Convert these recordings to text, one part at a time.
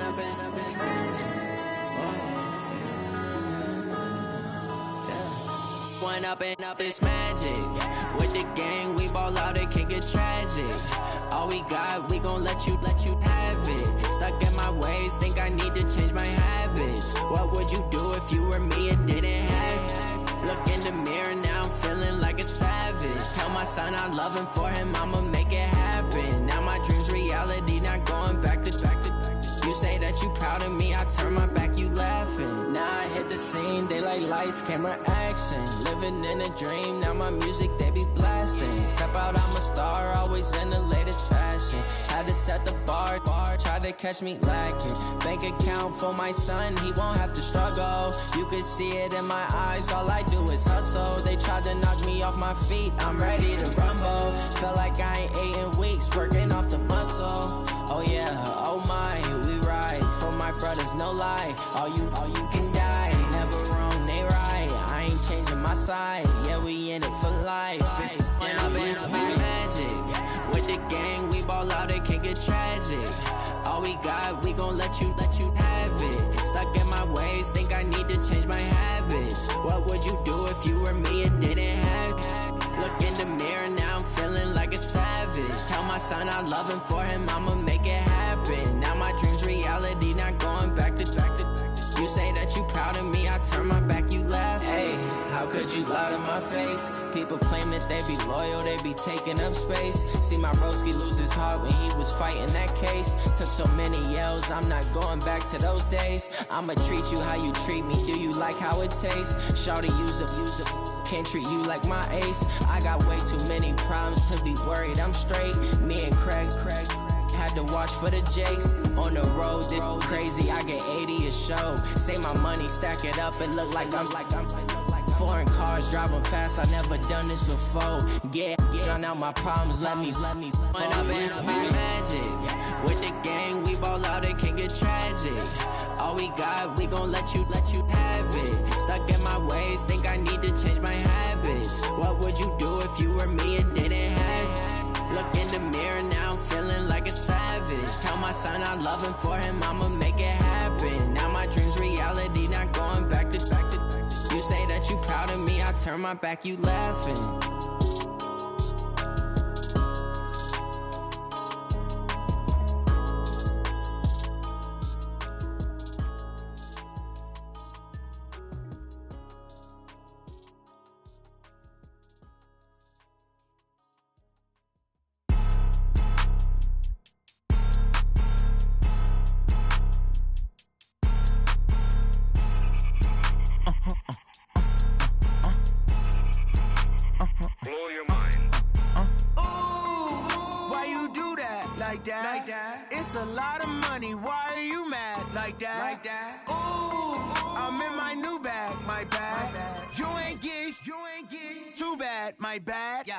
up this magic. One up and up this magic. With the gang, we ball out, it can get tragic. All we got, we gon' let you have it. Stuck in my ways, think I need to change my habits. What would you do if you were me and didn't have it? Look in the mirror, now I'm feeling like a savage. Tell my son I love him, for him I'ma make it happen. Now my dream's reality, not going back to. You say that you proud of me, I turn my back, you laughing. Now I hit the scene, they like lights, camera, action. Living in a dream, now my music, they be blasting. Step out, I'm a star, always in the latest fashion. Had to set the bar, try to catch me lacking. Bank account for my son, he won't have to struggle. You can see it in my eyes, all I do is hustle. They tried to knock me off my feet, I'm ready to rumble. Feel like I ain't ate in weeks, working off the muscle. Oh yeah, oh my, we ride for my brothers, no lie. All you can die, never wrong, they right. I ain't changing my side, yeah, we in it for life. And up it's magic. With the gang, we ball out, it can get tragic. All we got, we gon' let you have it. Stuck in my ways, think I need to change my habits. What would you do if you were me and didn't have it? Look in the mirror, now I'm feeling like a savage. Tell my son I love him, for him I'ma make it happen. Now my dream's reality, not going back to. You say that you proud of me, I turn my back, you laugh. Hey, how could you lie to my face? People claim that they be loyal, they be taking up space. See my broski lose his heart when he was fighting that case. Took so many yells, I'm not going back to those days. I'ma treat you how you treat me, do you like how it tastes? Shawty, use up, can't treat you like my ace. I got way too many problems to be worried, I'm straight. Me and Craig had to watch for the Jakes. On the road, this crazy, I get 80 a show. Say my money, stack it up, it look like I'm foreign cars, driving fast, I never done this before. Get drown out my problems, let me One up it's magic. With the gang, we ball out, it can get tragic. All we got, we gon' let you have it. Stuck in my ways, think I need to change my habits. What would you do if you were me and didn't have it? Look in the mirror, now I'm feeling like a savage. Tell my son I love him, for him I'ma make it happen. Now my dream's reality, not going back to. You say that you proud of me, I turn my back, you laughing. It's a lot of money, why are you mad like that? Ooh, I'm in my new bag, my bad. You ain't get too bad, my bad.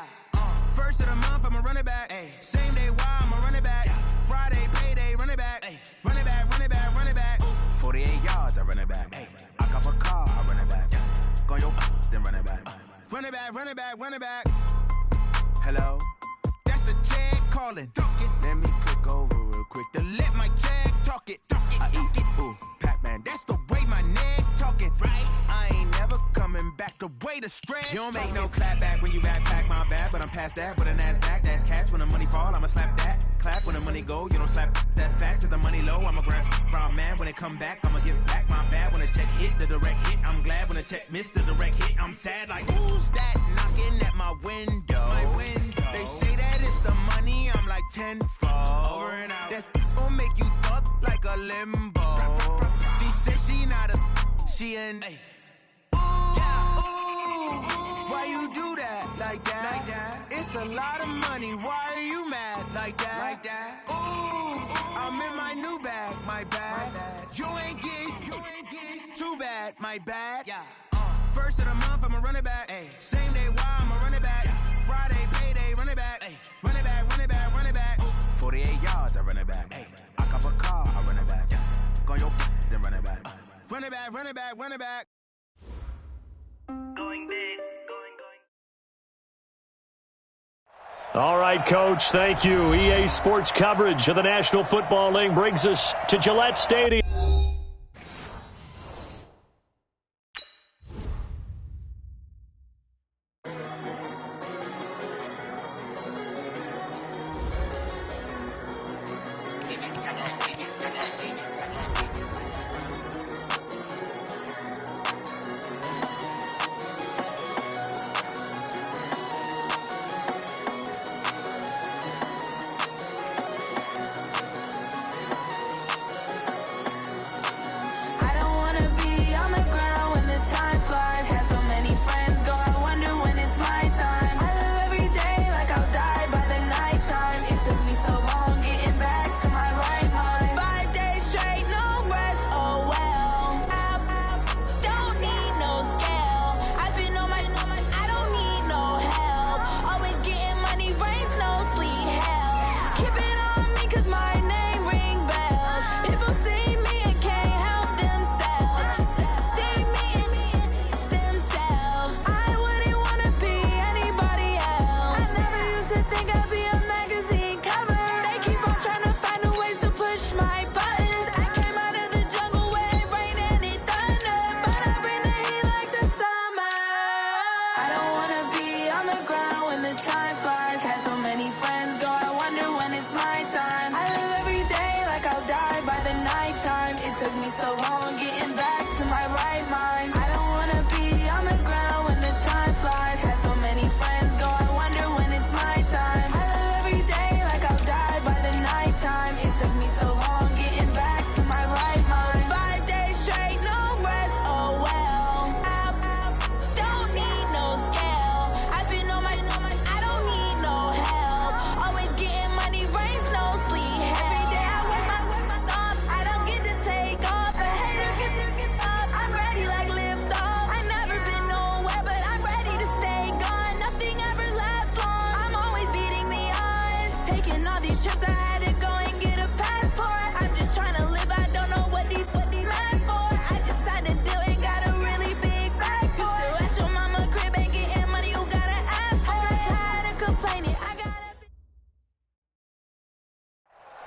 First of the month, I'ma run it back. Same day, why I'ma run it back. Friday, payday, run it back. Run it back, run it back, run it back. 48 yards, I run it back. I cop a car, I run it back. Go your then run it back. Run it back, run it back, run it back. Hello? That's the check calling. Let me click over real quick to let my check talk it. I eat, ooh, Pac-Man, that's the way my neck talking. Right? I ain't never coming back the way the stress. You don't make no clap back when you backpack my bad, but I'm past that with a NASDAQ. That's cash when the money fall, I'ma slap that. Clap when the money go, you don't slap. That's facts. If the money low, I'ma grab brown man. When it come back, I'ma give back my bad. When the check hit, the direct hit. I'm glad when the check missed the direct hit. I'm sad like, who's that knocking at my window? My window. They say that it's the money, I'm like tenfold. Over and out. That's gon' make you up like a limbo. She said she not a, she an. Ooh, why you do that like that? It's a lot of money, why are you mad like that? Ooh, I'm in my new bag, my bad. You ain't get too bad, my bad. First of the month, I'ma run it back. Same day, why I'ma run it back. Friday, payday, run it back. Run it back, run it back, run it back. 48 yards, I run it back. I cop a car, I run it back. Go your then run it back. Run it back, run it back, run it back. Going big, going. All right, Coach, thank you. EA Sports coverage of the National Football League brings us to Gillette Stadium.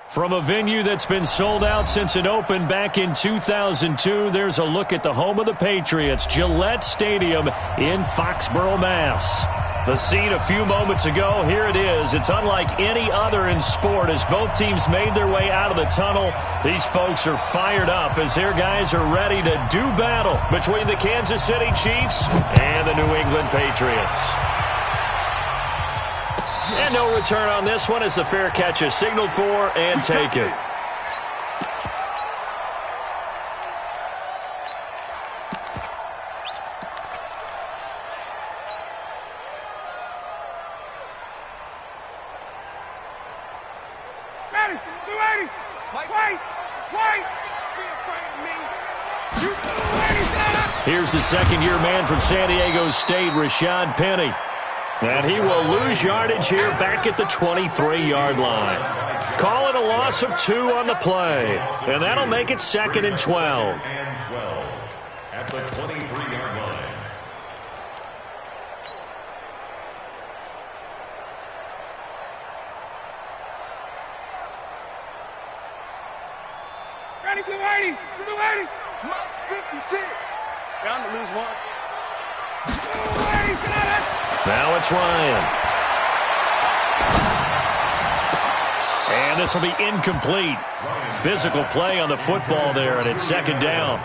From a venue that's been sold out since it opened back in 2002, there's a look at the home of the Patriots, Gillette Stadium in Foxborough, Mass. The scene a few moments ago, here it is. It's unlike any other in sport as both teams made their way out of the tunnel. These folks are fired up as their guys are ready to do battle between the Kansas City Chiefs and the New England Patriots. And no return on this one as the fair catch is signaled for and taken. Here's the second-year man from San Diego State, Rashad Penny. And he will lose yardage here back at the 23-yard line. Call it a loss of 2 on the play. And that'll make it 2nd and 12. At the 23-yard line. Ready, blue 80. Blue 80. Max 56. Down to lose 1. Now it's Ryan. And this will be incomplete. Physical play on the football there, and it's 2nd down.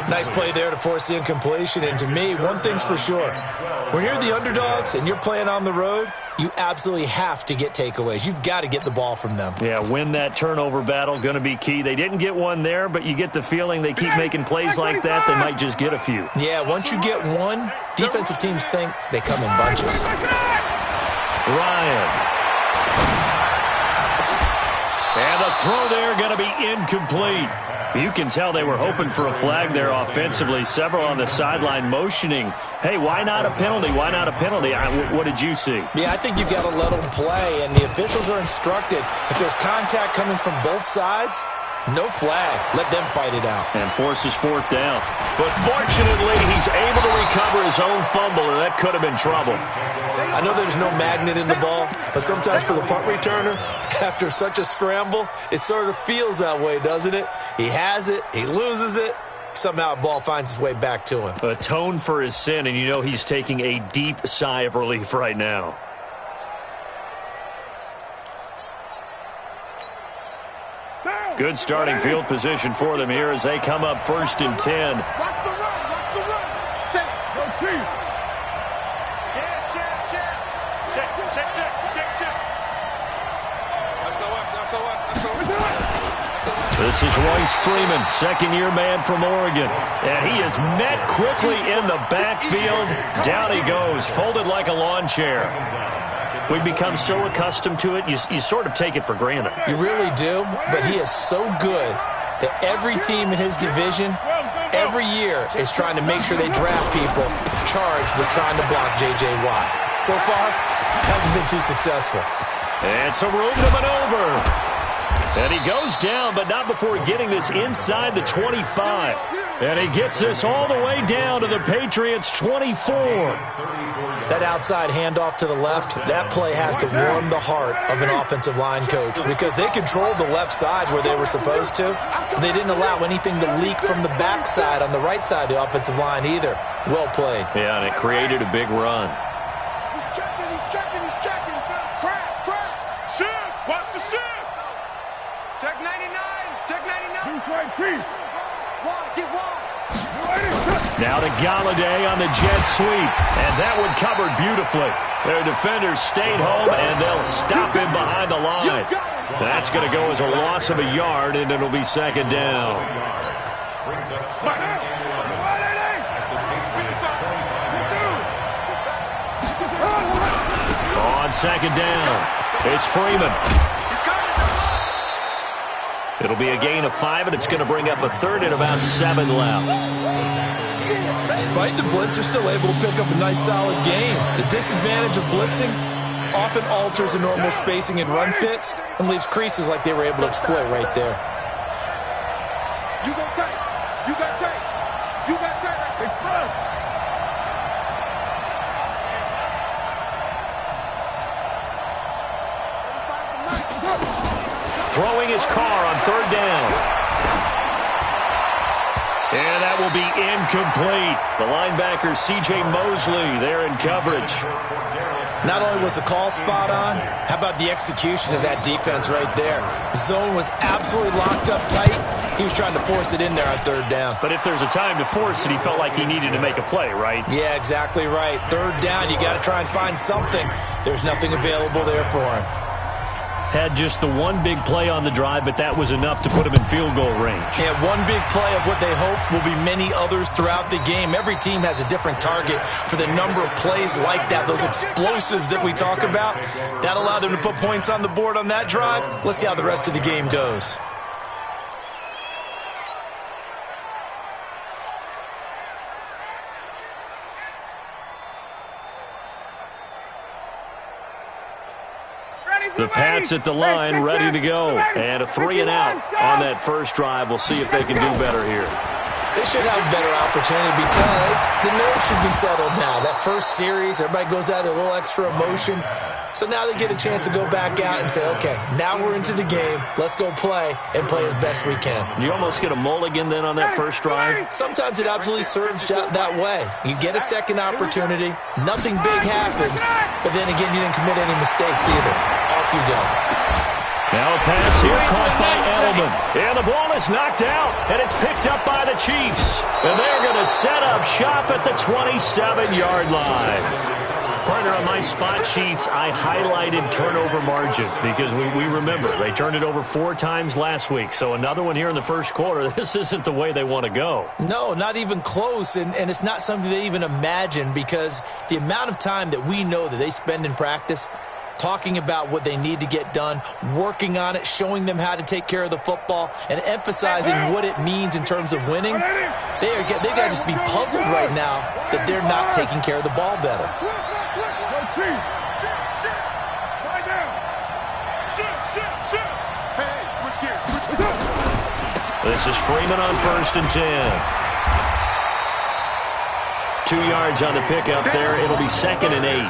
Nice play there to force the incompletion. And to me, one thing's for sure. When you're the underdogs and you're playing on the road, you absolutely have to get takeaways. You've got to get the ball from them. Yeah, win that turnover battle, going to be key. They didn't get one there, but you get the feeling they keep making plays like that, they might just get a few. Yeah, once you get one, defensive teams think they come in bunches. Ryan. And the throw there going to be incomplete. You can tell they were hoping for a flag there offensively. Several on the sideline motioning, hey, why not a penalty? Why not a penalty? What did you see? Yeah, I think you've got to let them play, and the officials are instructed if there's contact coming from both sides, No flag. Let them fight it out. And forces fourth down. But fortunately, he's able to recover his own fumble, and that could have been trouble. I know there's no magnet in the ball, but sometimes for the punt returner, after such a scramble, it sort of feels that way, doesn't it? He has it. He loses it. Somehow the ball finds its way back to him. Atone for his sin, and you know he's taking a deep sigh of relief right now. Good starting field position for them here as they come up 1st and 10. Watch the run. Watch the run. Check. Go team. Check. This is Royce Freeman, second-year man from Oregon. And he is met quickly in the backfield. Down he goes, folded like a lawn chair. We've become so accustomed to it, you sort of take it for granted. You really do, but he is so good that every team in his division, every year, is trying to make sure they draft people charged with trying to block J.J. Watt. So far, hasn't been too successful. It's a room to maneuver. And he goes down, but not before getting this inside the 25. And he gets this all the way down to the Patriots' 24. That outside handoff to the left, that play has to warm the heart of an offensive line coach because they controlled the left side where they were supposed to. They didn't allow anything to leak from the backside on the right side of the offensive line either. Well played. Yeah, and it created a big run. He's checking. Crash. Shift. Watch the shift. Check 99. Who's right, Chief? Get wide. Now to Galladay on the jet sweep. And that one covered beautifully. Their defenders stayed home, and they'll stop him behind the line. That's going to go as a loss of a yard, and it'll be second down. On second down, it's Freeman. It'll be a gain of 5, and it's going to bring up a third and about 7 left. Despite the blitz, they're still able to pick up a nice, solid game. The disadvantage of blitzing often alters the normal spacing and run fits and leaves creases like they were able to exploit right there. You got tape. Express. Throwing his car on third down. And that will be incomplete. The linebacker, C.J. Mosley, there in coverage. Not only was the call spot on, how about the execution of that defense right there? The zone was absolutely locked up tight. He was trying to force it in there on third down. But if there's a time to force it, he felt like he needed to make a play, right? Yeah, exactly right. Third down, you got to try and find something. There's nothing available there for him. Had just the one big play on the drive, but that was enough to put him in field goal range. Yeah, one big play of what they hope will be many others throughout the game. Every team has a different target for the number of plays like that, those explosives that we talk about. That allowed them to put points on the board on that drive. Let's see how the rest of the game goes. The Pats at the line, ready to go. And a 3-and-out on that first drive. We'll see if they can do better here. They should have a better opportunity because the nerves should be settled now. That first series, everybody goes out with a little extra emotion. So now they get a chance to go back out and say, okay, now we're into the game. Let's go play and play as best we can. You almost get a mulligan then on that first drive? Sometimes it absolutely serves that way. You get a second opportunity. Nothing big happened. But then again, you didn't commit any mistakes either. Off you go. Now a pass here caught by Edelman. And the ball is knocked out, and it's picked up by the Chiefs. And they're going to set up shop at the 27-yard line. Partner, on my spot sheets, I highlighted turnover margin because we remember they turned it over 4 times last week. So another one here in the first quarter. This isn't the way they want to go. No, not even close. And it's not something they even imagine because the amount of time that we know that they spend in practice talking about what they need to get done, working on it, showing them how to take care of the football, and emphasizing what it means in terms of winning. They got to just be puzzled right now that they're not taking care of the ball better. This is Freeman on 1st and 10. 2 yards on the pickup there. It'll be 2nd and 8.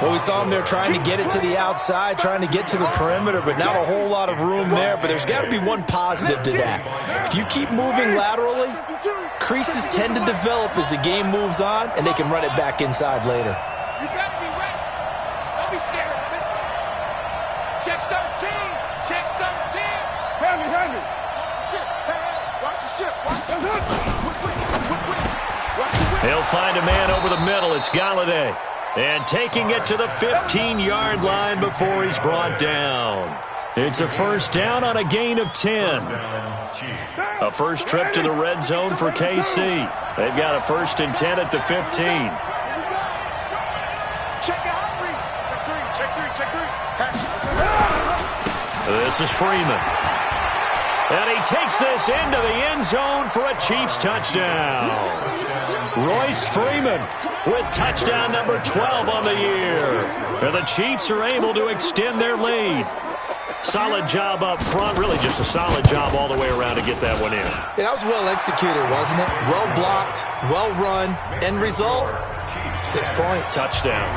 Well, we saw him there trying to get it to the outside, trying to get to the perimeter, but not a whole lot of room there. But there's got to be one positive to that. If you keep moving laterally, creases tend to develop as the game moves on, and they can run it back inside later. You got to be ready. Don't be scared of it. Check 13. Check 13. Handy. Watch the ship. Watch the ship. Quick. He'll find a man over the middle. It's Galladay. And taking it to the 15-yard line before he's brought down. It's a first down on a gain of 10. A first trip to the red zone for KC. They've got a 1st and 10 at the 15. Check out three. Check three. This is Freeman. And he takes this into the end zone for a Chiefs touchdown. Royce Freeman with touchdown number 12 on the year. And the Chiefs are able to extend their lead. Solid job up front. Really just a solid job all the way around to get that one in. That was well executed, wasn't it? Well blocked, well run. End result, 6 points. Touchdown.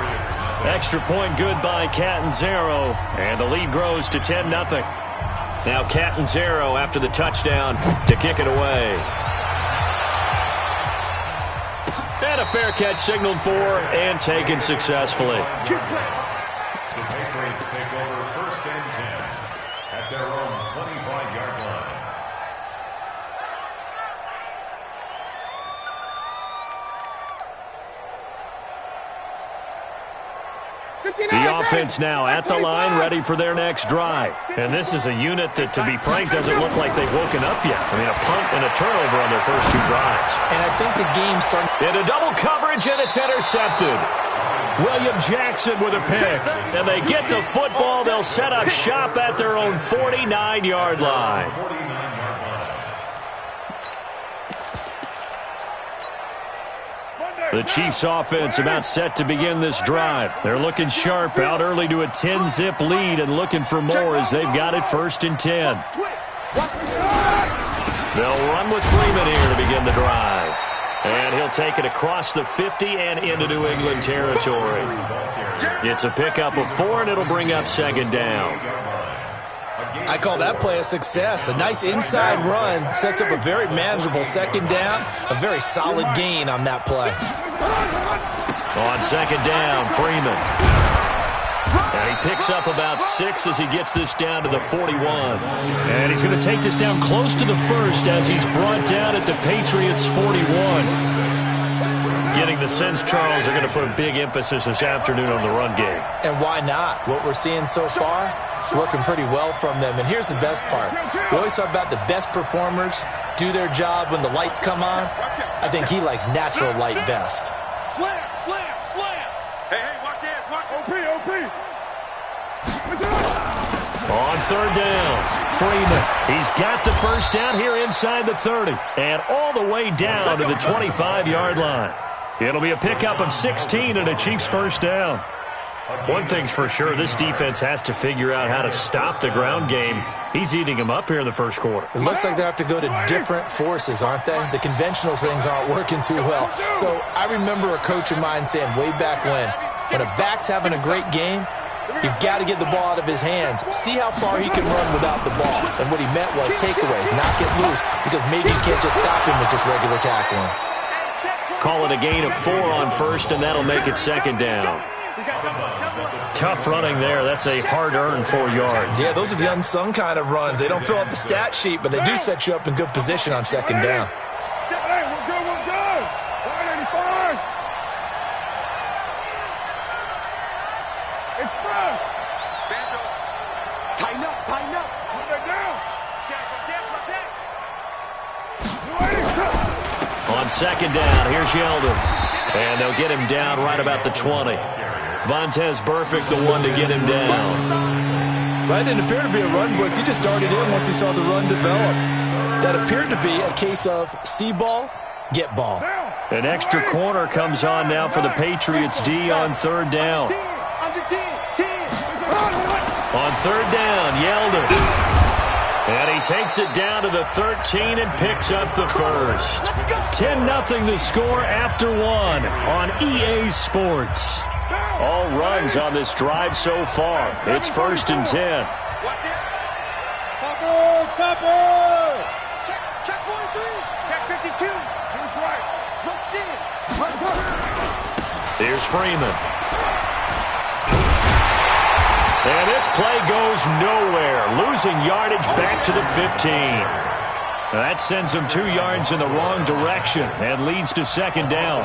Extra point good by Catanzaro. And the lead grows to 10-0. Now Catanzaro after the touchdown to kick it away. And a fair catch signaled for and taken successfully. The Patriots take over 1st and 10 at their own 25-yard line. The offense now at the line, ready for their next drive. And this is a unit that, to be frank, doesn't look like they've woken up yet. I mean, a punt and a turnover on their first 2 drives. And I think the game's starting. Into double coverage, and it's intercepted. William Jackson with a pick. And they get the football. They'll set up shop at their own 49-yard line. The Chiefs offense about set to begin this drive. They're looking sharp, out early to a 10-zip lead and looking for more as they've got it 1st and 10. They'll run with Freeman here to begin the drive. And he'll take it across the 50 and into New England territory. It's a pickup of 4, and it'll bring up 2nd down. I call that play a success. A nice inside run sets up a very manageable 2nd down. A very solid gain on that play. On 2nd down, Freeman. And he picks up about 6 as he gets this down to the 41. And he's going to take this down close to the 1st as he's brought down at the Patriots' 41. Getting the sense, Charles, they're going to put a big emphasis this afternoon on the run game. And why not? What we're seeing so far is working pretty well from them. And here's the best part. We always talk about the best performers do their job when the lights come on. I think he likes natural light best. Slam. Hey, watch this. OP. On 3rd down, Freeman. He's got the first down here inside the 30 and all the way down to the 25-yard line. It'll be a pickup of 16 and a Chiefs first down. One thing's for sure, this defense has to figure out how to stop the ground game. He's eating them up here in the first quarter. It looks like they have to go to different forces, aren't they? The conventional things aren't working too well. So I remember a coach of mine saying way back when a back's having a great game, you've got to get the ball out of his hands. See how far he can run without the ball. And what he meant was takeaways, not get loose, because maybe you can't just stop him with just regular tackling. Call it a gain of 4 on 1st, and that'll make it 2nd down. Tough running there. That's a hard-earned 4 yards. Yeah, those are the unsung kind of runs. They don't fill up the stat sheet, but they do set you up in good position on 2nd down. Hey, we're good. 185. Express. Tighten up. Put that down. Check. On 2nd down, here's Yeldon. And they'll get him down right about the 20. Vontez Burfict, the one to get him down. Well, it didn't appear to be a run blitz. He just darted in once he saw the run develop. That appeared to be a case of see ball, get ball. An extra corner comes on now for the Patriots D on 3rd down. On 3rd down, Yeldon. And he takes it down to the 13 and picks up the first. 10-0 the score after one on EA Sports. All runs on this drive so far. It's 1st and 10. Topper! Check 43. Check 52. Here's right. Let's see it. Here's Freeman. And this play goes nowhere, losing yardage back to the 15. That sends him 2 yards in the wrong direction and leads to 2nd down.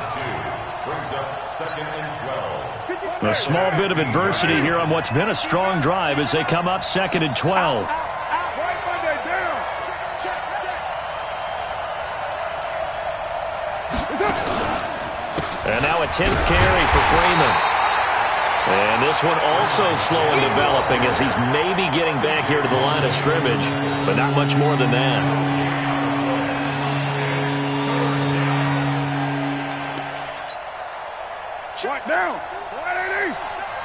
Brings up 2nd and 12. A small bit of adversity here on what's been a strong drive as they come up 2nd and 12. And now a 10th carry for Freeman. And this one also slow in developing as he's maybe getting back here to the line of scrimmage, but not much more than that. Right now. 180.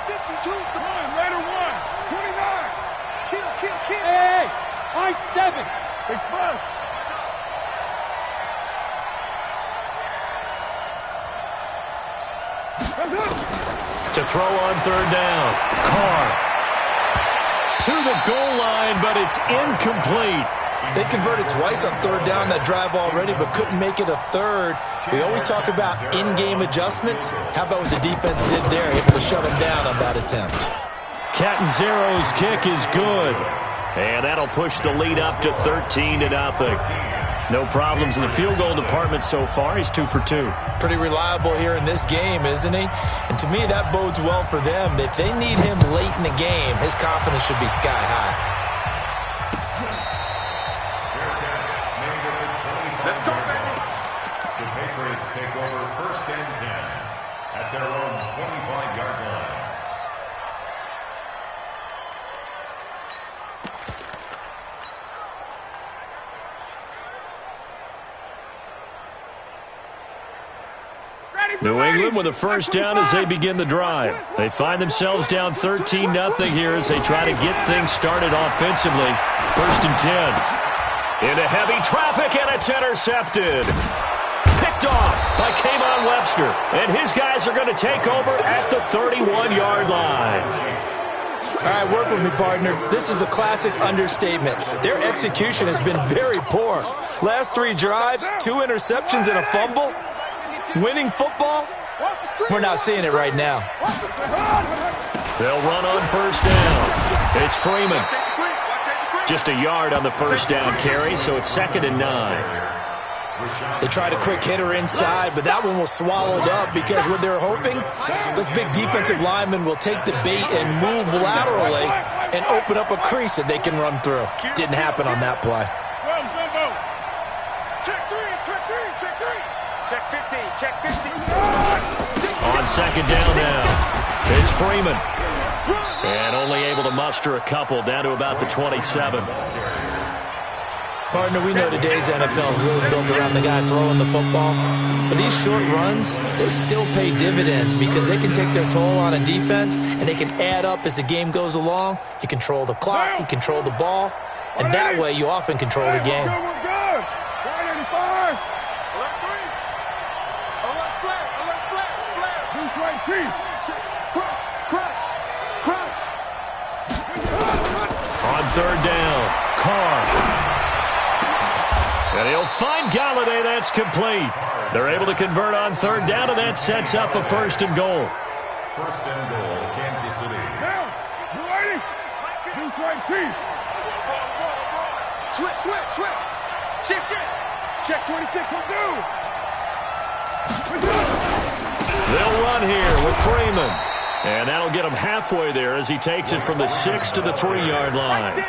52. Come on, Raider 1. 29. Kill. Hey. I-7. Express. To throw on 3rd down. Carr to the goal line, but it's incomplete. They converted twice on 3rd down that drive already, but couldn't make it a 3rd. We always talk about in-game adjustments. How about what the defense did there, able to shut them down on that attempt? Catanzero's kick is good. And that'll push the lead up to 13-0. No problems in the field goal department so far. He's 2 for 2. Pretty reliable here in this game, isn't he? And to me, that bodes well for them. If they need him late in the game, his confidence should be sky high. Let's go, baby. The Patriots take over 1st and 10 at their own 25-yard line. New England with a 1st down as they begin the drive. They find themselves down 13-0 here as they try to get things started offensively. 1st and 10. Into heavy traffic, and it's intercepted. Picked off by K'Von Webster. And his guys are going to take over at the 31-yard line. All right, work with me, partner. This is a classic understatement. Their execution has been very poor. Last 3 drives, 2 interceptions and a fumble. Winning football, we're not seeing it right now. They'll run on 1st down. It's Freeman. Just a yard on the 1st down carry, so it's 2nd and 9. They tried a quick hitter inside, but that one was swallowed up because what they're hoping, those big defensive linemen will take the bait and move laterally and open up a crease that they can run through. Didn't happen on that play. Check 50. Check 50. On 2nd down now, it's Freeman. And only able to muster a couple down to about the 27. Partner, we know today's NFL is really built around the guy throwing the football. But these short runs, they still pay dividends because they can take their toll on a defense and they can add up as the game goes along. You control the clock, you control the ball, and that way you often control the game. 185. Alert flare. Crush. On 3rd down, Carr. And he'll find Galladay. That's complete. They're able to convert on 3rd down, and that sets up a 1st and goal. 1st and goal, Kansas City. Down. You ready? Deuce right, Chief. Switch. Shift. Check 26 will do. They'll run here with Freeman. And that'll get him halfway there as he takes it from the 6 to the 3-yard line.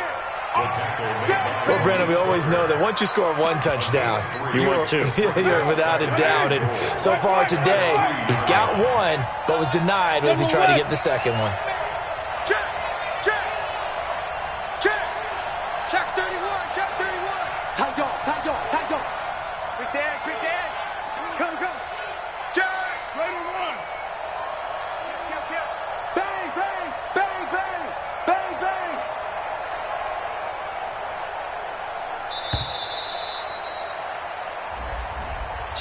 Well, Brandon, we always know that once you score 1 touchdown, you're 2. You're without a doubt. And so far today, he's got 1, but was denied as he tried to get the 2nd one. Check 31. Tight dog. Quick edge. Come. Check. Ready 1. Kill. Bang.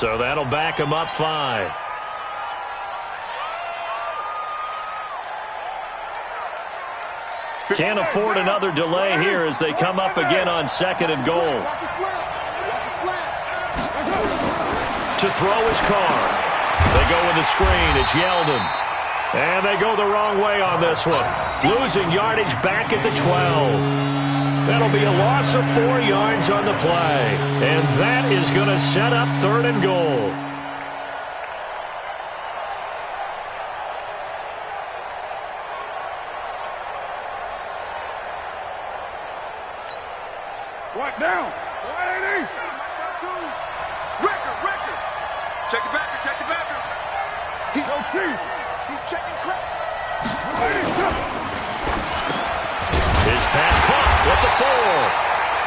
So that'll back them up 5. Can't afford another delay here as they come up again on 2nd and goal. To throw his Carr. They go with the screen. It's Yeldon. And they go the wrong way on this one. Losing yardage back at the 12. That'll be a loss of 4 yards on the play. And that is going to set up 3rd and goal. Right down. 180. Record. Check it backer. He's OT. He's checking crack. His pass caught with the 4.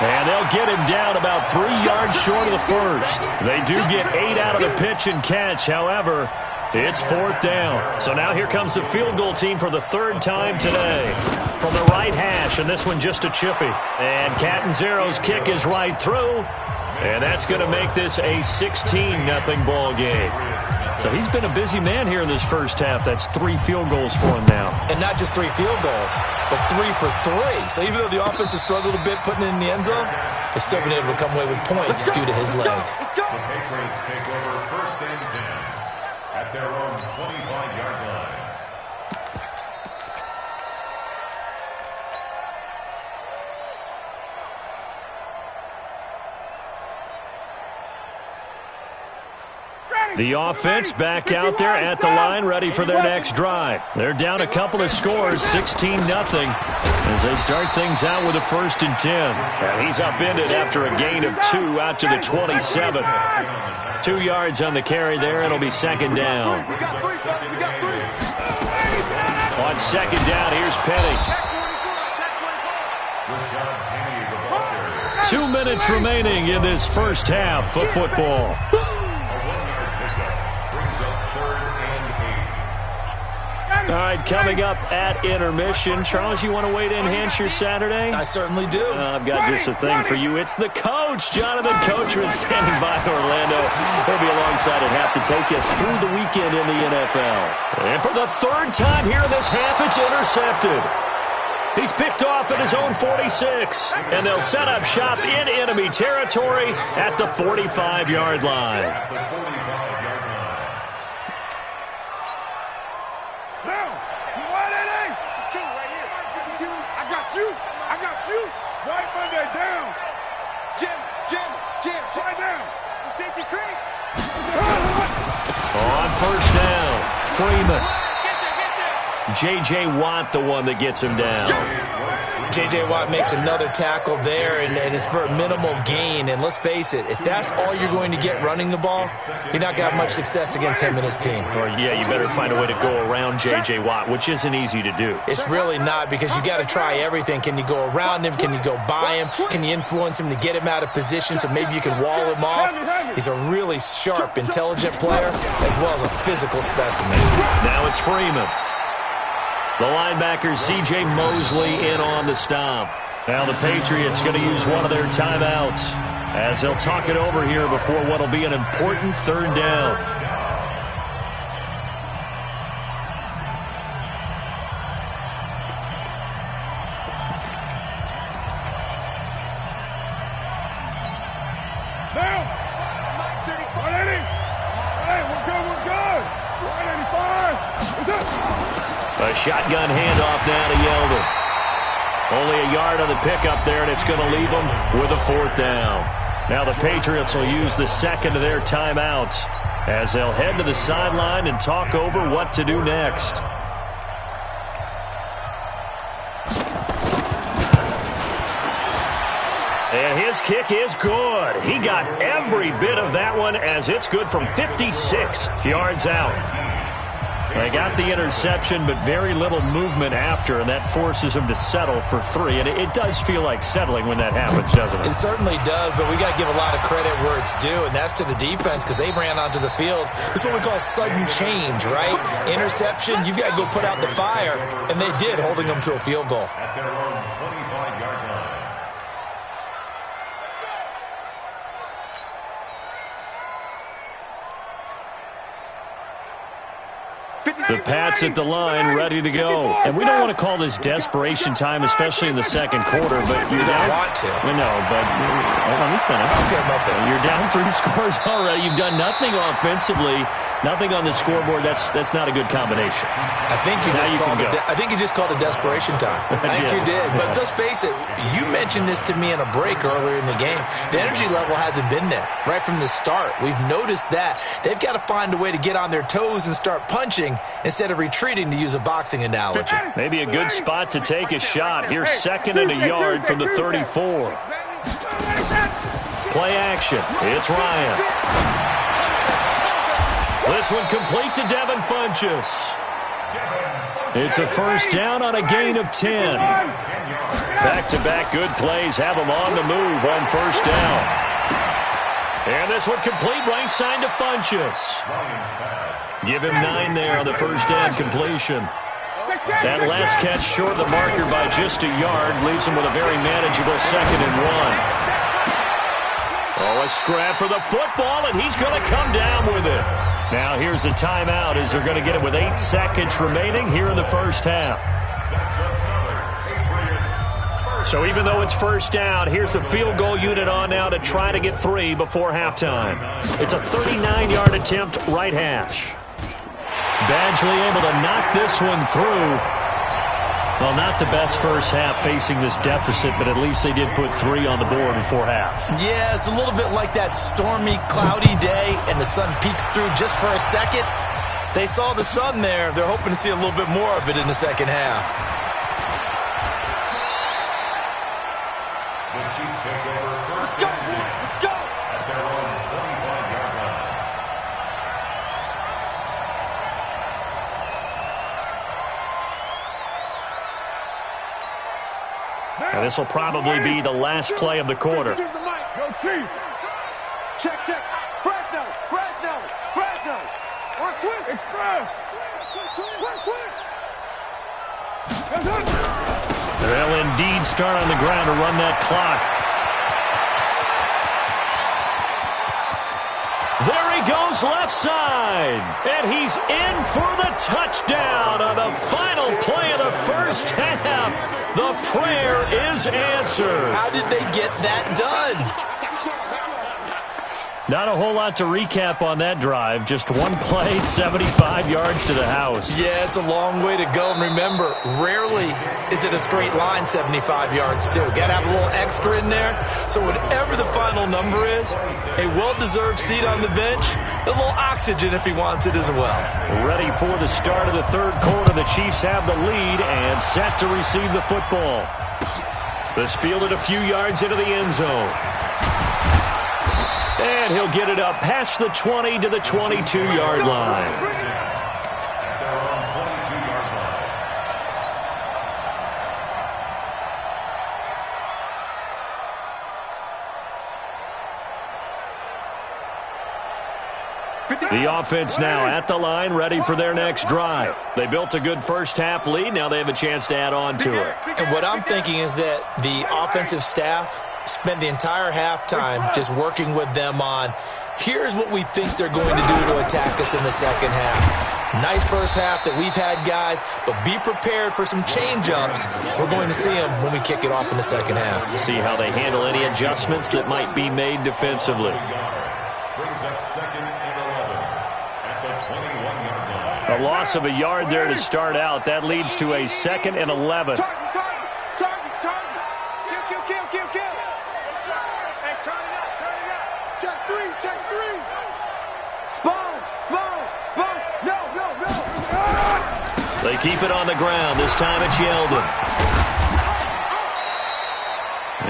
And they'll get him down about 3 yards short of the first. They do get 8 out of the pitch and catch. However, it's 4th down. So now here comes the field goal team for the 3rd time today. From the right hash, and this one just a chippy. And Catanzaro's kick is right through. And that's going to make this a 16-0 ball game. So he's been a busy man here in this first half. That's 3 field goals for him now. And not just 3 field goals, but 3 for 3. So even though the offense has struggled a bit putting it in the end zone, they've still been able to come away with points due to his leg. The Patriots take over 1st and 10 at their own 25-yard line. The offense back out there at the line, ready for their next drive. They're down a couple of scores, 16-0, as they start things out with a 1st and 10. And he's upended after a gain of 2 out to the 27. 2 yards on the carry there. It'll be 2nd down. On 2nd down, here's Penny. 2 minutes remaining in this first half of football. All right, coming up at intermission. Charles, you want to wait to enhance your Saturday? I certainly do. I've got just a thing for you. It's the coach, Jonathan Coachman, standing by Orlando. He'll be alongside at half to take us through the weekend in the NFL. And for the 3rd time here in this half, it's intercepted. He's picked off at his own 46, and they'll set up shop in enemy territory at the 45-yard line. I got you. White Monday down. Jim, try down. It's a safety creek. On 1st down, Freeman. J.J. Watt, the one that gets him down. J.J. Watt makes another tackle there, and it's for a minimal gain. And let's face it, if that's all you're going to get running the ball, you're not going to have much success against him and his team. Or, yeah, you better find a way to go around J.J. Watt, which isn't easy to do. It's really not, because you got to try everything. Can you go around him? Can you go by him? Can you influence him to get him out of position so maybe you can wall him off? He's a really sharp, intelligent player, as well as a physical specimen. Now it's Freeman. The linebacker, C.J. Mosley, in on the stop. Now the Patriots going to use one of their timeouts as they'll talk it over here before what will be an important 3rd down. Now, 180. Hey, we're good. 185. A shotgun handoff now to Yeldon. Only a yard on the pickup there, and it's going to leave them with a 4th down. Now the Patriots will use the 2nd of their timeouts as they'll head to the sideline and talk over what to do next. And his kick is good. He got every bit of that one, as it's good from 56 yards out. They got the interception, but very little movement after, and that forces him to settle for 3. And it does feel like settling when that happens, doesn't it? It certainly does, but we got to give a lot of credit where it's due, and that's to the defense, because they ran onto the field. This is what we call sudden change, right? Interception, you've got to go put out the fire, and they did, holding them to a field goal. At their own 25-yard line. The Pats at the line, ready to go. And we don't want to call this desperation time, especially in the second quarter, but you're down. Want to. No, but let me finish. Okay, okay. You're down 3 scores already. You've done nothing offensively, nothing on the scoreboard. That's not a good combination. I think you just called it desperation time. I think you did. But let's face it, you mentioned this to me in a break earlier in the game. The energy level hasn't been there right from the start. We've noticed that. They've got to find a way to get on their toes and start punching instead of retreating, to use a boxing analogy. Maybe a good spot to take a shot. Here's 2nd and a yard from the 34. Play action. It's Ryan. This one complete to Devin Funchess. It's a first down on a gain of 10. Back-to-back good plays have them on the move on first down. And this one complete right side to Funchess. Give him 9 there on the first down completion. That last catch short of the marker by just a yard leaves him with a very manageable 2nd and 1. Oh, a scrap for the football, and he's going to come down with it. Now here's a timeout as they're going to get it with 8 seconds remaining here in the first half. So even though it's first down, here's the field goal unit on now to try to get 3 before halftime. It's a 39-yard attempt, right hash. Badgley able to knock this one through. Well, not the best first half facing this deficit, but at least they did put 3 on the board before half. Yeah, it's a little bit like that stormy, cloudy day, and the sun peeks through just for a second. They saw the sun there. They're hoping to see a little bit more of it in the second half. The Chiefs take over first and 10 at their own 25-yard line. And this will probably be the last play of the quarter. Go Chief. Check. Fresno. Or switch. Express. They'll indeed start on the ground to run that clock. There he goes left side. And he's in for the touchdown on the final play of the first half. The prayer is answered. How did they get that done? Not a whole lot to recap on that drive. Just one play, 75 yards to the house. Yeah, it's a long way to go. And remember, rarely is it a straight line 75 yards, too. Got to have a little extra in there. So whatever the final number is, a well-deserved seat on the bench, a little oxygen if he wants it as well. Ready for the start of the third quarter. The Chiefs have the lead and set to receive the football. This fielded a few yards into the end zone. And he'll get it up past the 20 to the 22-yard line. The offense now at the line, ready for their next drive. They built a good first-half lead. Now they have a chance to add on to it. And what I'm thinking is that the offensive staff spent the entire halftime just working with them on, here's what we think they're going to do to attack us in the second half. Nice first half that we've had, guys, but be prepared for some change-ups. We're going to see them when we kick it off in the second half. See how they handle any adjustments that might be made defensively. Brings up 2nd and 11 at the 21-yard line. A loss of a yard there to start out. That leads to a 2nd and 11. Target. Kill. Hey, turn it up. Check three. Sponge. No. They keep it on the ground. This time it's Yeldon.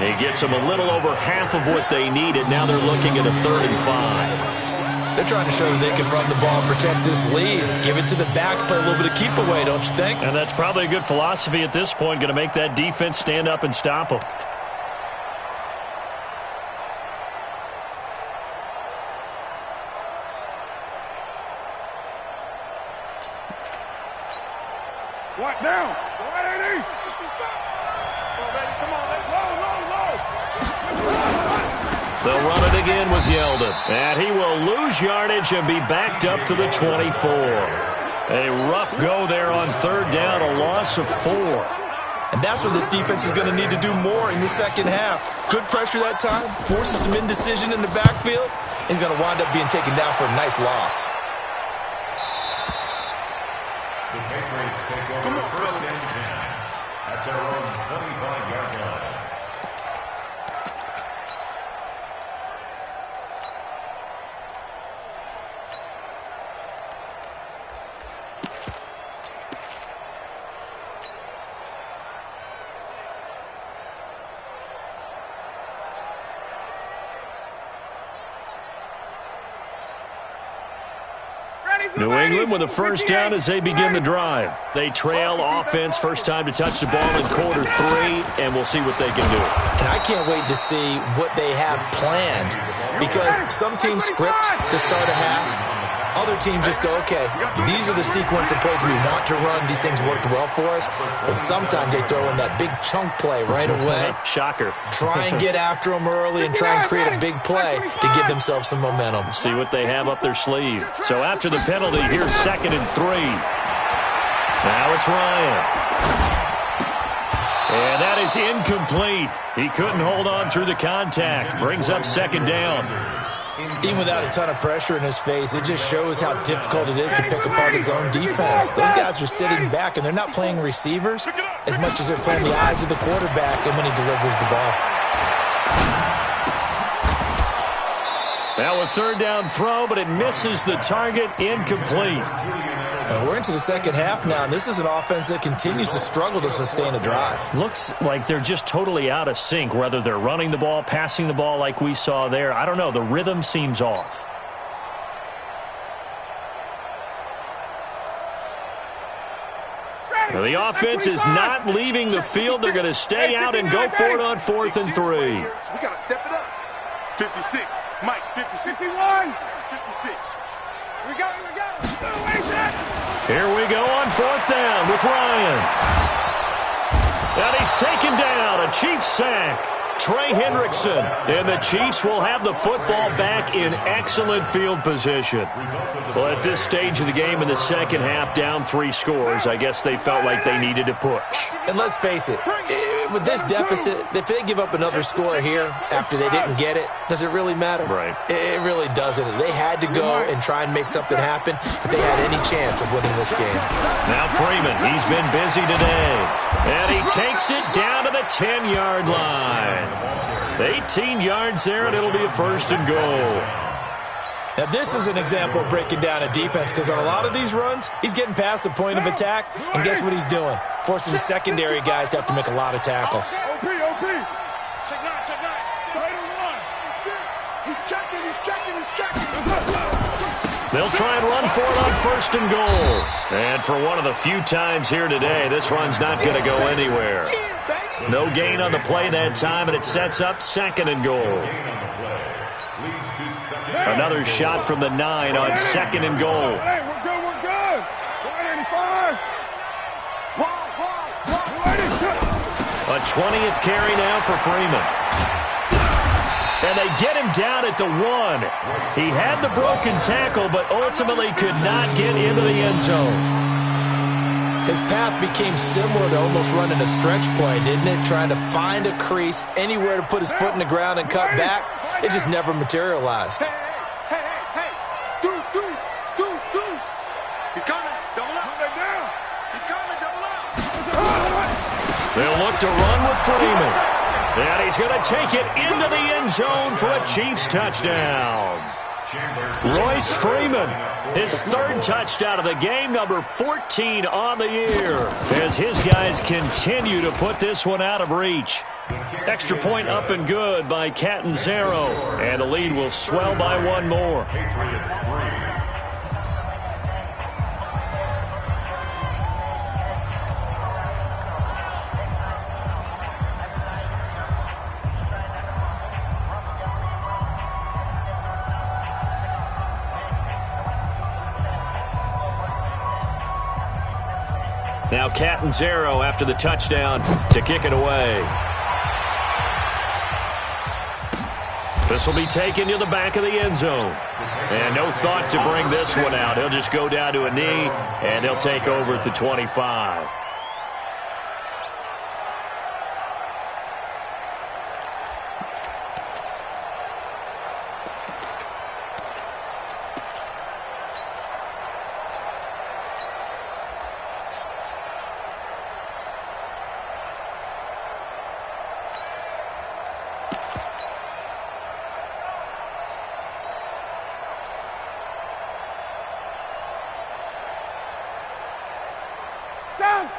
He gets them a little over half of what they needed. Now they're looking at a 3rd and 5. They're trying to show that they can run the ball and protect this lead. Give it to the backs, play a little bit of keep away, don't you think? And that's probably a good philosophy at this point. Going to make that defense stand up and stop them. What now? 180. Come on, let's low. They'll run it again with Yeldon. And he will lose yardage and be backed up to the 24. A rough go there on third down, a loss of 4. And that's what this defense is going to need to do more in the second half. Good pressure that time, forces some indecision in the backfield. He's going to wind up being taken down for a nice loss. The Patriots take over first and 10 at their own 25-yard line. New England with a first down as they begin the drive. They trail offense, first time to touch the ball in quarter 3, and we'll see what they can do. And I can't wait to see what they have planned, because some teams script to start a half. Other teams just go, okay, these are the sequence of plays we want to run. These things worked well for us. And sometimes they throw in that big chunk play right away. Shocker. Try and get after them early and try and create a big play to give themselves some momentum. See what they have up their sleeve. So after the penalty, here's 2nd and 3. Now it's Ryan. And that is incomplete. He couldn't hold on through the contact. Brings up 2nd down. Even without a ton of pressure in his face, it just shows how difficult it is to pick apart his own defense. Those guys are sitting back, and they're not playing receivers as much as they're playing the eyes of the quarterback and when he delivers the ball. Now a third down throw, but it misses the target, incomplete. We're into the second half now, and this is an offense that continues to struggle to sustain a drive. Looks like they're just totally out of sync, whether they're running the ball, passing the ball like we saw there. I don't know. The rhythm seems off. Well, the offense is not leaving the field. They're going to stay out and go for it on 4th and 3. We got to step it up. 56. Mike, 56. 51. 56. Here we go. Here we go on 4th down with Ryan. And he's taken down. A Chiefs sack. Trey Hendrickson. And the Chiefs will have the football back in excellent field position. Well, at this stage of the game in the second half, down 3 scores, I guess they felt like they needed to push. And let's face it, with this deficit, if they give up another score here after they didn't get it, does it really matter? Right. It really doesn't. They had to go and try and make something happen if they had any chance of winning this game. Now Freeman, he's been busy today. And he takes it down to the 10-yard line. 18 yards there, and it'll be a 1st and goal. Now, this is an example of breaking down a defense, because on a lot of these runs, he's getting past the point of attack, and guess what he's doing? Forcing the secondary guys to have to make a lot of tackles. OP. Check 9. Right on 1. He's checking. They'll try and run for it on 1st and goal. And for one of the few times here today, this run's not going to go anywhere. No gain on the play that time, and it sets up 2nd and goal. Another shot from the 9 on 2nd and goal. Hey, we're good. 185. A 20th carry now for Freeman. And they get him down at the 1. He had the broken tackle, but ultimately could not get into the end zone. His path became similar to almost running a stretch play, didn't it? Trying to find a crease, anywhere to put his foot in the ground and cut back. It just never materialized. Hey. Deuce. He's coming. Double up. He's coming. Double up. They'll look to run with Freeman. And he's going to take it into the end zone for a Chiefs touchdown. Royce Freeman, his 3rd touchdown of the game, number 14 on the year, as his guys continue to put this one out of reach. Extra point up and good by Catanzaro, and the lead will swell by 1 more. Now Catanzaro after the touchdown to kick it away. This will be taken to the back of the end zone. And no thought to bring this one out. He'll just go down to a knee, and they'll take over at the 25.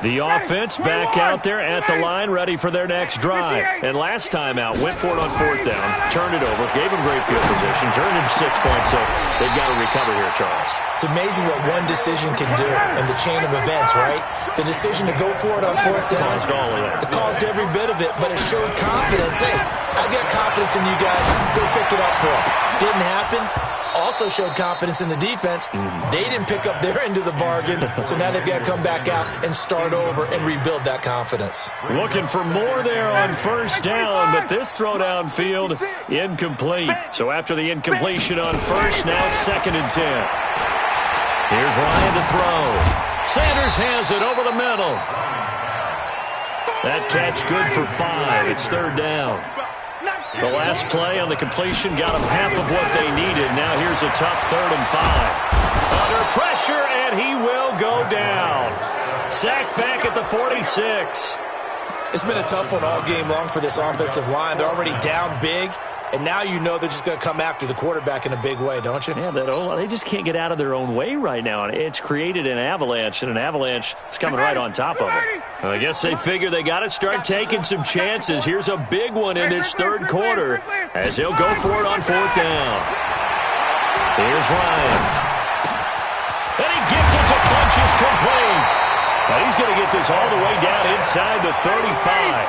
The offense back out there at the line, ready for their next drive. And last time out, went for it on 4th down, turned it over, gave them great field position, turned it 6 points, so they've got to recover here, Charles. It's amazing what one decision can do in the chain of events, right? The decision to go for it on 4th down. Caused all of that. It caused every bit of it, but it showed confidence. Hey, I've got confidence in you guys. Go pick it up for them. Didn't happen. Also showed confidence in the defense. They didn't pick up their end of the bargain, so now they've got to come back out and start over and rebuild that confidence. Looking for more there on 1st down, but this throw downfield incomplete. So after the incompletion on 1st, now 2nd and 10. Here's Ryan to throw. Sanders has it over the middle. That catch good for 5. It's 3rd down. The last play on the completion got them half of what they needed. Now here's a tough 3rd and 5. Under pressure, and he will go down. Sacked back at the 46. It's been a tough one all game long for this offensive line. They're already down big, and now you know they're just going to come after the quarterback in a big way, don't you? Yeah, they just can't get out of their own way right now. It's created an avalanche, and an avalanche is coming right on top of them. I guess they figure they got to start taking some chances. Here's a big one in this 3rd quarter as he'll go for it on 4th down. Here's Ryan. And he gets it to Funchess complete. Now he's going to get this all the way down inside the 35.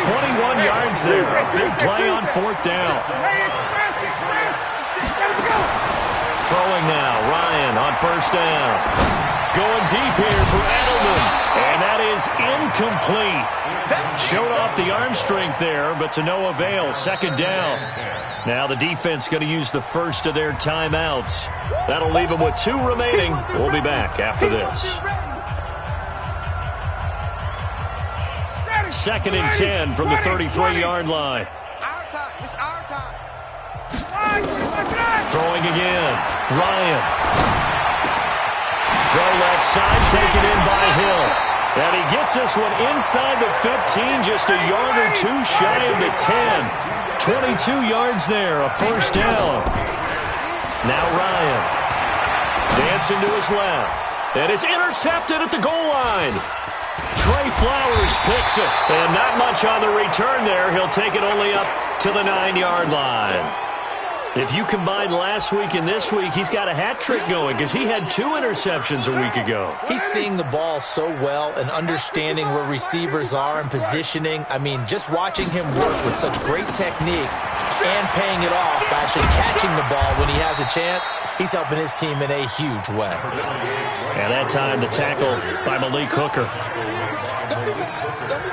21 yards there. A big play on 4th down. Throwing now. Ryan on 1st down. Going deep here for Edelman. And that is incomplete. Showed off the arm strength there, but to no avail. 2nd down. Now the defense going to use the first of their timeouts. That'll leave them with 2 remaining. We'll be back after this. 2nd and 10 from the 33-yard line. It's our time. Throwing again. Ryan. Throw left side, taken in by Hill. And he gets this one inside the 15, just a yard or 2 shy of the 10. 22 yards there, a 1st down. Now Ryan. Dancing to his left. And it's intercepted at the goal line. Trey Flowers picks it, and not much on the return there. He'll take it only up to the 9-yard line. If you combine last week and this week, he's got a hat trick going because he had 2 interceptions a week ago. He's seeing the ball so well and understanding where receivers are and positioning. I mean, just watching him work with such great technique and paying it off by actually catching the ball when he has a chance, he's helping his team in a huge way. And that time, the tackle by Malik Hooker.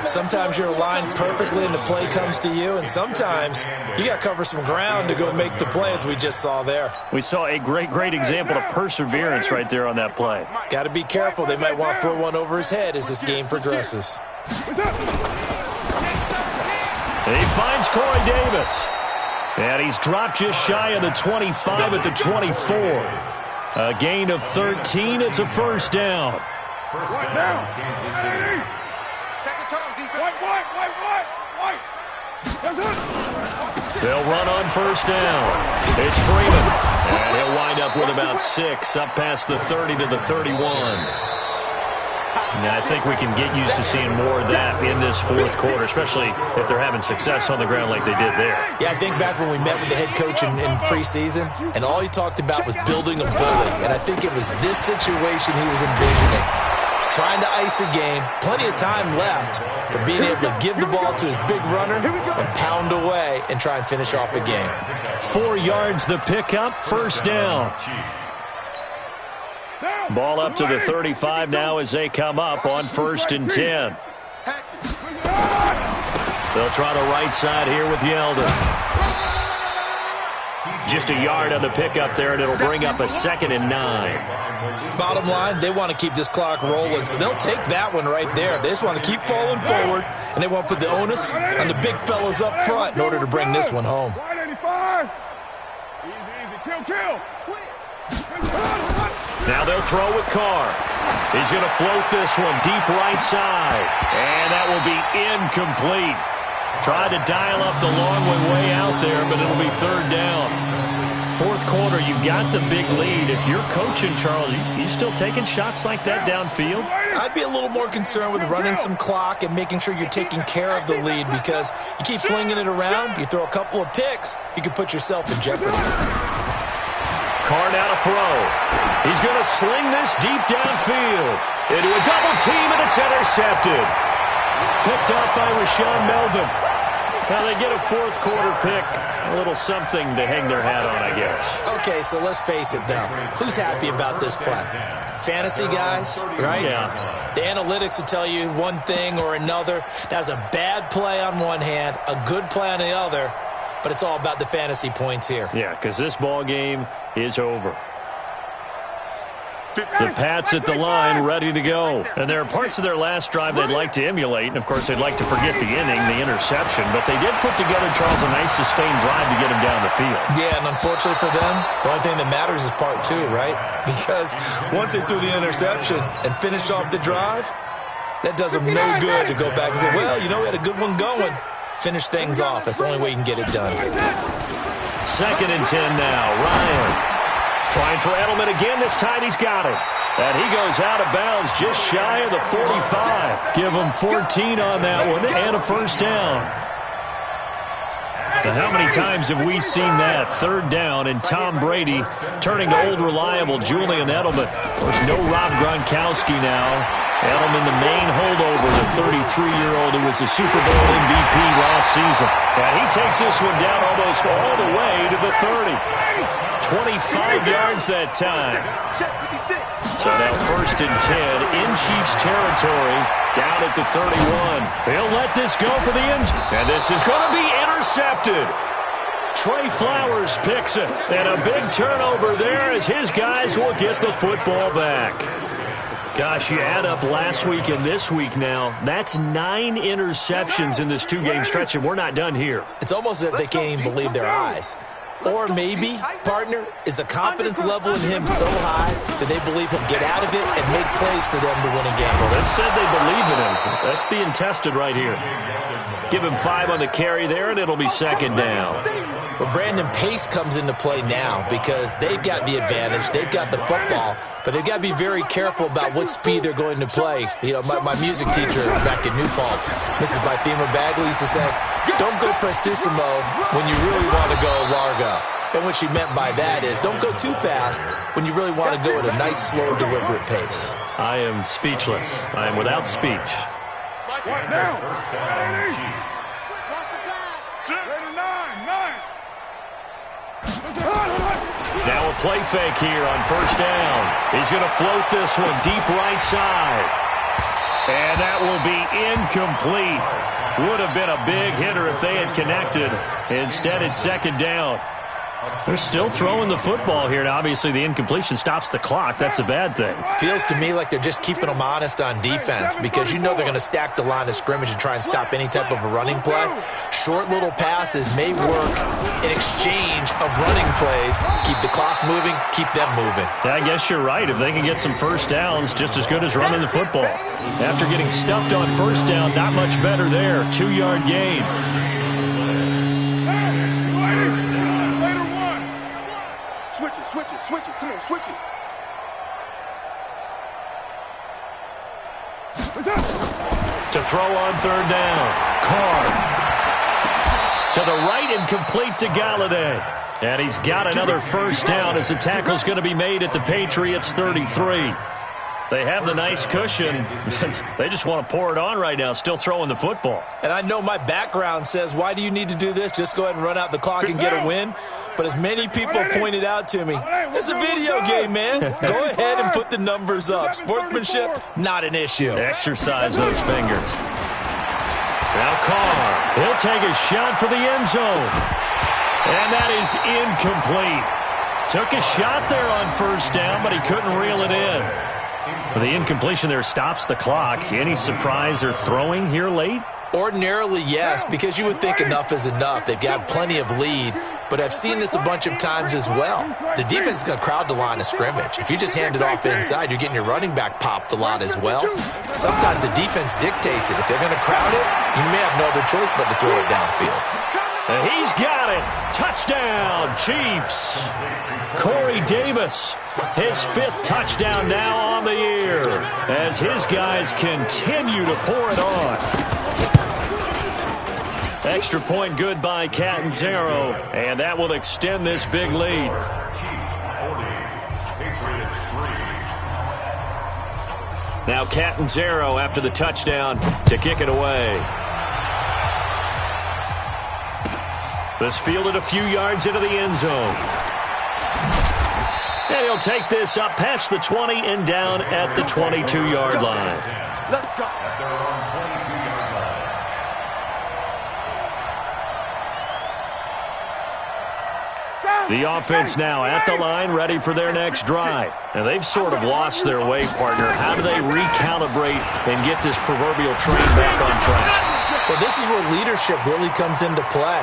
Sometimes you're aligned perfectly and the play comes to you, and sometimes you got to cover some ground to go make the play, as we just saw there. We saw a great example of perseverance right there on that play. Got to be careful. They might want to throw one over his head as this game progresses. He finds Corey Davis. And he's dropped just shy of the 25 at the 24. A gain of 13. It's a 1st down. First down, Kansas City. Second turn, defense. White. They'll run on 1st down. It's Freeman. And he'll wind up with about 6, up past the 30 to the 31. Now, I think we can get used to seeing more of that in this 4th quarter, especially if they're having success on the ground like they did there. Yeah, I think back when we met with the head coach in preseason, and all he talked about was building a bully. And I think it was this situation he was envisioning. Trying to ice a game, plenty of time left, but being able to give the ball to his big runner and pound away and try and finish off a game. 4 yards the pickup, 1st down. Ball up to the 35 now as they come up on 1st and 10. They'll try the right side here with Yeldon. Just a yard on the pickup there, and it'll bring up a 2nd and 9. Bottom line, they want to keep this clock rolling, so they'll take that one right there. They just want to keep falling forward, and they want to put the onus on the big fellas up front in order to bring this one home. 185. Easy. Kill. Now they'll throw with Carr. He's going to float this one deep right side, and that will be incomplete. Tried to dial up the long way out there, but it'll be 3rd down. 4th quarter, you've got the big lead. If you're coaching, Charles, you still taking shots like that downfield? I'd be a little more concerned with running some clock and making sure you're taking care of the lead, because you keep flinging it around, you throw a couple of picks, you can put yourself in jeopardy. Carr now to throw. He's going to sling this deep downfield into a double team, and it's intercepted. Picked up by Rashaan Melvin. Now they get a 4th quarter pick. A little something to hang their hat on, I guess. Okay, so let's face it, though. Who's happy about this play? Fantasy guys, right? Yeah. The analytics will tell you one thing or another. That's a bad play on one hand, a good play on the other, but it's all about the fantasy points here. Yeah, because this ball game is over. The Pats at the line, ready to go. And there are parts of their last drive they'd like to emulate, and, of course, they'd like to forget the inning, the interception. But they did put together, Charles, a nice sustained drive to get him down the field. Yeah, and unfortunately for them, the only thing that matters is part 2, right? Because once they threw the interception and finished off the drive, that does them no good to go back and say, well, you know, we had a good one going. Finish things off. That's the only way you can get it done. 2nd and 10 now. Ryan trying for Edelman again. This time he's got it. And he goes out of bounds just shy of the 45. Give him 14 on that one and a 1st down. Now, how many times have we seen that? 3rd down and Tom Brady turning to old reliable Julian Edelman. Of course, no Rob Gronkowski now. Edelman, the main holdover, the 33-year-old who was a Super Bowl MVP last season. And he takes this one down almost all the way to the 30. 25 yards that time. So now 1st and 10 in Chiefs territory, down at the 31. He'll let this go for the end zone. And this is going to be intercepted. Trey Flowers picks it. And a big turnover there as his guys will get the football back. Gosh, you add up last week and this week now, that's 9 interceptions in this 2-game stretch, and we're not done here. It's almost as if they can't even believe their eyes. Or maybe, partner, is the confidence level in him so high that they believe he'll get out of it and make plays for them to win a game. Well, they've said they believe in him. That's being tested right here. Give him 5 on the carry there, and it'll be 2nd down. Well, Brandon, pace comes into play now because they've got the advantage. They've got the football, but they've got to be very careful about what speed they're going to play. You know, my music teacher back in New Paltz, Mrs. Bythema Bagley, used to say, don't go prestissimo when you really want to go largo. And what she meant by that is don't go too fast when you really want to go at a nice, slow, deliberate pace. I am speechless. I am without speech. What now? Now a play fake here on 1st down. He's going to float this one deep right side. And that will be incomplete. Would have been a big hitter if they had connected. Instead, it's 2nd down. They're still throwing the football here. Now, obviously, the incompletion stops the clock. That's a bad thing. Feels to me like they're just keeping them honest on defense because you know they're going to stack the line of scrimmage and try and stop any type of a running play. Short little passes may work in exchange of running plays. Keep the clock moving, keep them moving. I guess you're right. If they can get some 1st downs, just as good as running the football. After getting stuffed on 1st down, not much better there. 2-yard gain. Switch it. Come on, switch it. To throw on 3rd down. Carr. To the right and complete to Galladay. And he's got another 1st down as the tackle's going to be made at the Patriots 33. They have the nice cushion. They just want to pour it on right now, still throwing the football. And I know my background says, why do you need to do this? Just go ahead and run out the clock and get a win. But as many people pointed out to me, it's a video game, man. Go ahead and put the numbers up. Sportsmanship, not an issue. Exercise those fingers. Now Carr, he'll take a shot for the end zone. And that is incomplete. Took a shot there on first down, but he couldn't reel it in. The incompletion there stops the clock. Any surprise they're throwing here late? Ordinarily, yes, because you would think enough is enough. They've got plenty of lead, but I've seen this a bunch of times as well. The defense is going to crowd the line of scrimmage. If you just hand it off inside, you're getting your running back popped a lot as well. Sometimes the defense dictates it. If they're going to crowd it, you may have no other choice but to throw it downfield. He's got it. Touchdown, Chiefs. Corey Davis, his 5th touchdown now on the year as his guys continue to pour it on. Extra point good by Catanzaro, and that will extend this big lead. Now Catanzaro after the touchdown to kick it away. This fielded a few yards into the end zone. And he'll take this up past the 20 and down at the 22-yard line. Let's go. At their own 22-yard line. The offense now at the line, ready for their next drive. And they've sort of lost their way, partner. How do they recalibrate and get this proverbial train back on track? Well, this is where leadership really comes into play.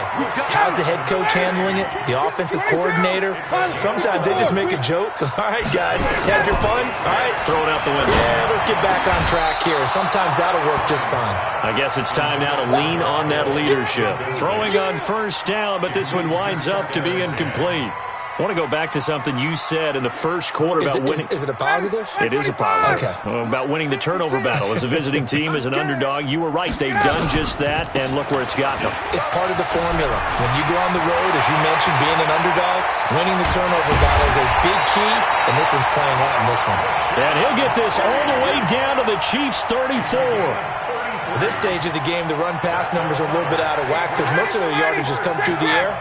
How's the head coach handling it? The offensive coordinator? Sometimes they just make a joke. All right, guys, had your fun? All right. Throw it out the window. Yeah, let's get back on track here. And sometimes that'll work just fine. I guess it's time now to lean on that leadership. Throwing on first down, but this one winds up to be incomplete. I want to go back to something you said in the first quarter about winning. Is it a positive? It is a positive. Okay. About winning the turnover battle. As a visiting team, as an underdog, you were right. They've done just that, and look where it's gotten them. It's part of the formula. When you go on the road, as you mentioned, being an underdog, winning the turnover battle is a big key, and this one's playing out in this one. And he'll get this all the way down to the Chiefs' 34. At this stage of the game, the run-pass numbers are a little bit out of whack because most of their yardage has come through the air.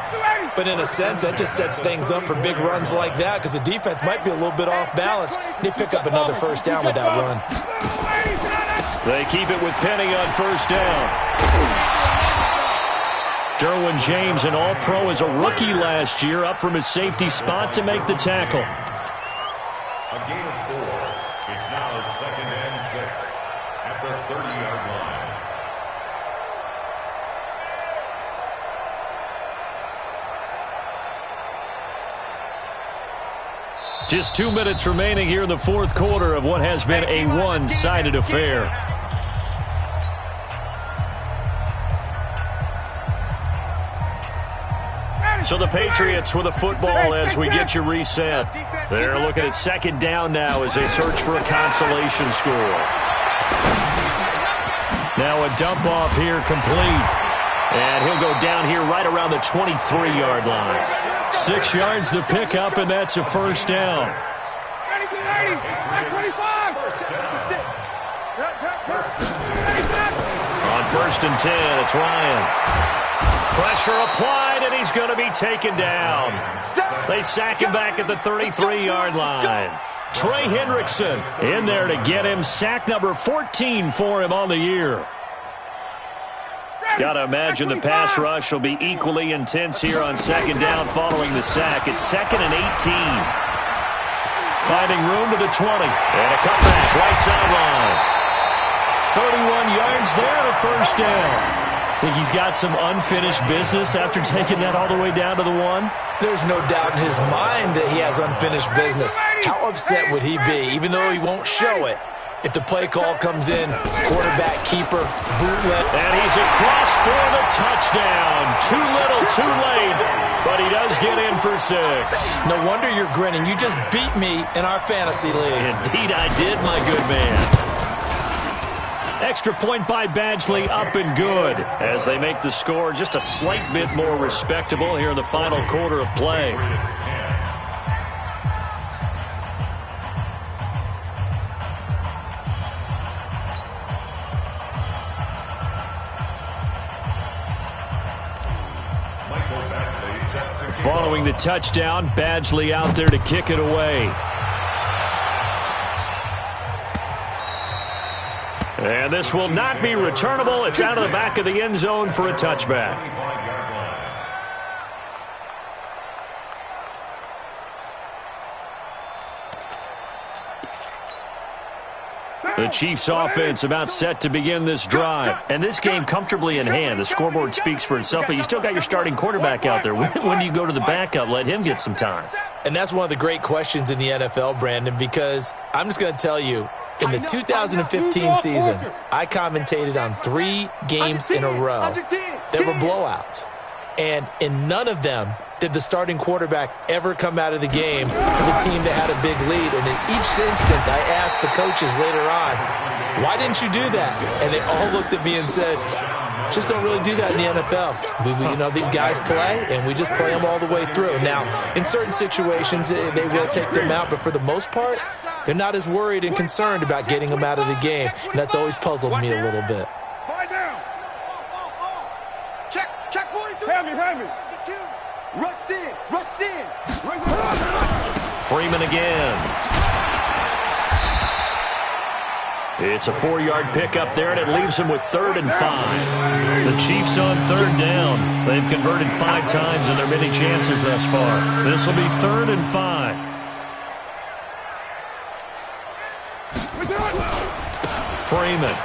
But in a sense, that just sets things up for big runs like that because the defense might be a little bit off balance. They pick up another first down with that run. They keep it with Penny on first down. Derwin James, an all-pro as a rookie last year, up from his safety spot to make the tackle. A gain of 4. It's now 2nd and 6 at the 30-yard line. Just 2 minutes remaining here in the fourth quarter of what has been a one-sided affair. So the Patriots with the football as we get you reset. They're looking at 2nd down now as they search for a consolation score. Now a dump off here complete. And he'll go down here right around the 23-yard line. 6 yards the pickup, and that's a first down. On 1st and 10, it's Ryan. Pressure applied, and he's going to be taken down. They sack him back at the 33-yard line. Trey Hendrickson in there to get him. Sack number 14 for him on the year. Got to imagine the pass rush will be equally intense here on 2nd down following the sack. It's 2nd and 18. Finding room to the 20. And a cutback right sideline. 31 yards there to first down. Think he's got some unfinished business after taking that all the way down to the 1? There's no doubt in his mind that he has unfinished business. How upset would he be, even though he won't show it, if the play call comes in, quarterback, keeper, bootleg. And he's across for the touchdown. Too little, too late, but he does get in for 6. No wonder you're grinning. You just beat me in our fantasy league. Indeed I did, my good man. Extra point by Badgley, up and good, as they make the score just a slight bit more respectable here in the final quarter of play. Following the touchdown, Badgley out there to kick it away. And this will not be returnable. It's out of the back of the end zone for a touchback. The Chiefs offense about set to begin this drive. And this game comfortably in hand. The scoreboard speaks for itself, but you still got your starting quarterback out there. When do you go to the backup, let him get some time? And that's one of the great questions in the NFL, Brandon, because I'm just going to tell you, in the 2015 season, I commentated on 3 games in a row. There were blowouts. And in none of them did the starting quarterback ever come out of the game for the team that had a big lead. And in each instance, I asked the coaches later on, why didn't you do that? And they all looked at me and said, just don't really do that in the NFL. These guys play, and we just play them all the way through. Now, in certain situations, they will take them out, but for the most part, they're not as worried and concerned about getting them out of the game. And that's always puzzled me a little bit. Check 43. Have me. Rush in. Freeman again. It's a 4-yard pickup there, and it leaves him with 3rd and 5. The Chiefs on 3rd down. They've converted 5 times in their many chances thus far. This will be 3rd and 5. Freeman.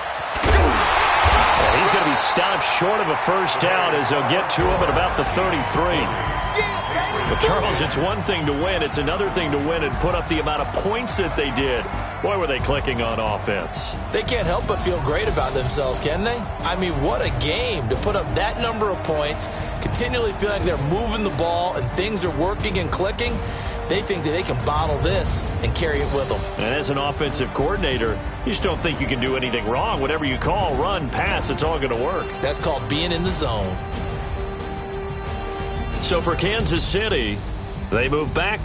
And he's going to be stopped short of a first down as they'll get to him at about the 33. But, Charles, it's one thing to win. It's another thing to win and put up the amount of points that they did. Boy, were they clicking on offense. They can't help but feel great about themselves, can they? I mean, what a game to put up that number of points, continually feel like they're moving the ball and things are working and clicking. They think that they can bottle this and carry it with them. And as an offensive coordinator, you just don't think you can do anything wrong. Whatever you call, run, pass, it's all going to work. That's called being in the zone. So for Kansas City, they move back.